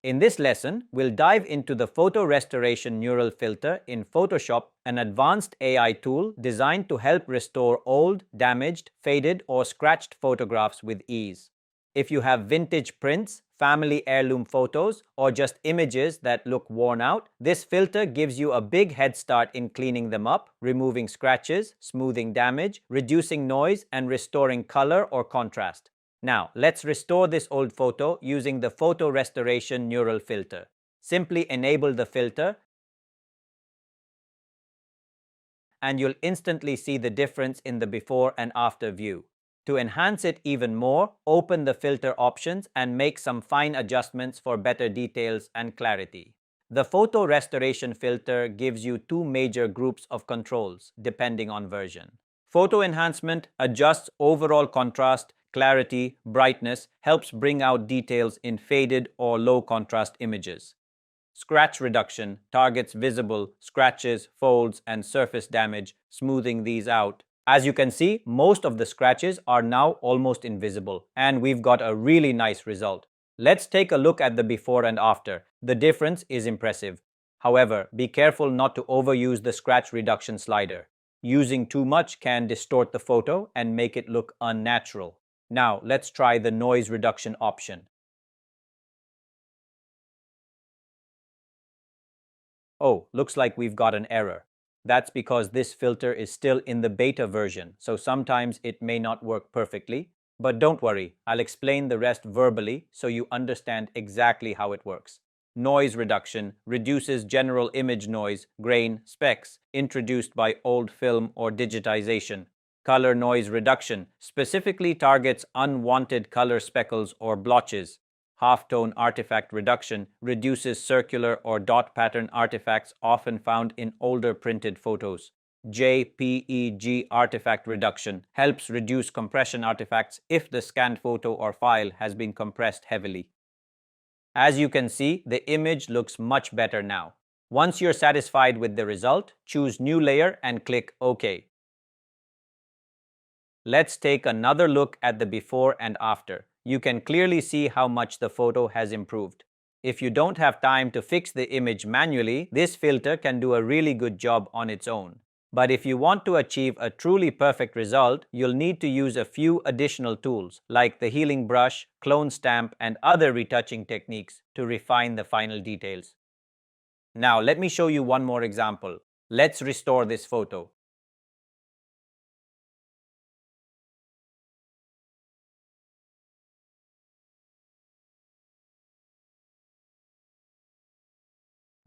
In this lesson, we'll dive into the Photo Restoration Neural Filter in Photoshop, an advanced AI tool designed to help restore old, damaged, faded, or scratched photographs with ease. If you have vintage prints, family heirloom photos, or just images that look worn out, this filter gives you a big head start in cleaning them up, removing scratches, smoothing damage, reducing noise, and restoring color or contrast. Now, let's restore this old photo using the Photo Restoration Neural Filter. Simply enable the filter and you'll instantly see the difference in the before and after view. To enhance it even more, open the filter options and make some fine adjustments for better details and clarity. The Photo Restoration Filter gives you two major groups of controls, depending on version. Photo Enhancement adjusts overall contrast, clarity, brightness, helps bring out details in faded or low contrast images. Scratch Reduction targets visible scratches, folds, and surface damage, smoothing these out. As you can see, most of the scratches are now almost invisible, and we've got a really nice result. Let's take a look at the before and after. The difference is impressive. However, be careful not to overuse the scratch reduction slider. Using too much can distort the photo and make it look unnatural. Now, let's try the noise reduction option. Oh, looks like we've got an error. That's because this filter is still in the beta version, so sometimes it may not work perfectly. But don't worry, I'll explain the rest verbally so you understand exactly how it works. Noise reduction reduces general image noise, grain, specks introduced by old film or digitization. Color noise reduction specifically targets unwanted color speckles or blotches. Halftone artifact reduction reduces circular or dot pattern artifacts often found in older printed photos. JPEG artifact reduction helps reduce compression artifacts if the scanned photo or file has been compressed heavily. As you can see, the image looks much better now. Once you're satisfied with the result, choose New Layer and click OK. Let's take another look at the before and after. You can clearly see how much the photo has improved. If you don't have time to fix the image manually, this filter can do a really good job on its own. But if you want to achieve a truly perfect result, you'll need to use a few additional tools, like the healing brush, clone stamp, and other retouching techniques to refine the final details. Now, let me show you one more example. Let's restore this photo.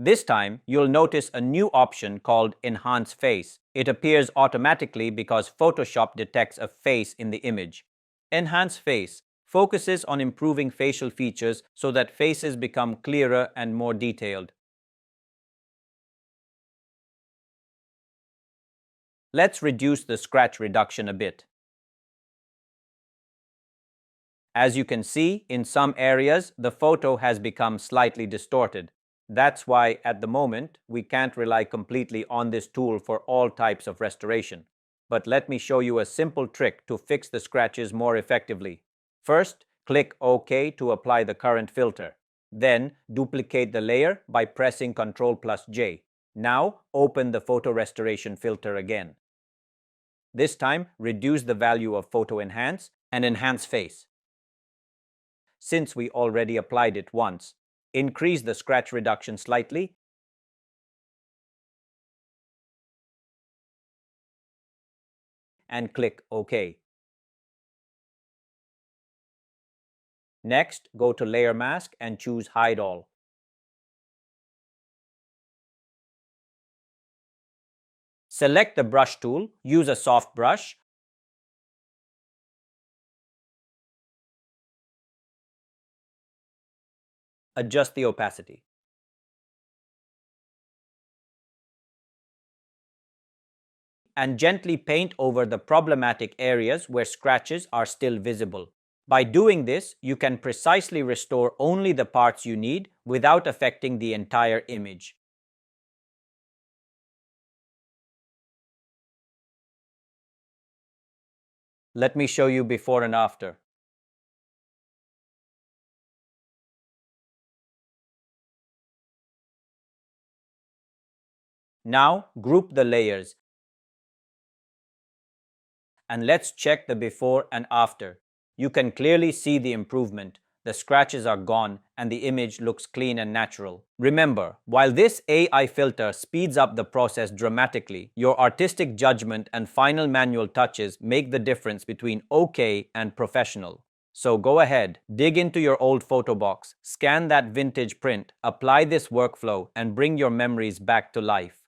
This time, you'll notice a new option called Enhance Face. It appears automatically because Photoshop detects a face in the image. Enhance Face focuses on improving facial features so that faces become clearer and more detailed. Let's reduce the scratch reduction a bit. As you can see, in some areas, the photo has become slightly distorted. That's why, at the moment, we can't rely completely on this tool for all types of restoration. But let me show you a simple trick to fix the scratches more effectively. First, click OK to apply the current filter. Then, duplicate the layer by pressing Ctrl+J. Now, open the Photo Restoration filter again. This time, reduce the value of Photo Enhance and Enhance Face. Since we already applied it once, increase the scratch reduction slightly and click OK. Next, go to Layer Mask and choose Hide All. Select the brush tool, use a soft brush, adjust the opacity. And gently paint over the problematic areas where scratches are still visible. By doing this, you can precisely restore only the parts you need without affecting the entire image. Let me show you before and after. Now, group the layers and let's check the before and after. You can clearly see the improvement. The scratches are gone and the image looks clean and natural. Remember, while this AI filter speeds up the process dramatically, your artistic judgment and final manual touches make the difference between okay and professional. So go ahead, dig into your old photo box, scan that vintage print, apply this workflow, and bring your memories back to life.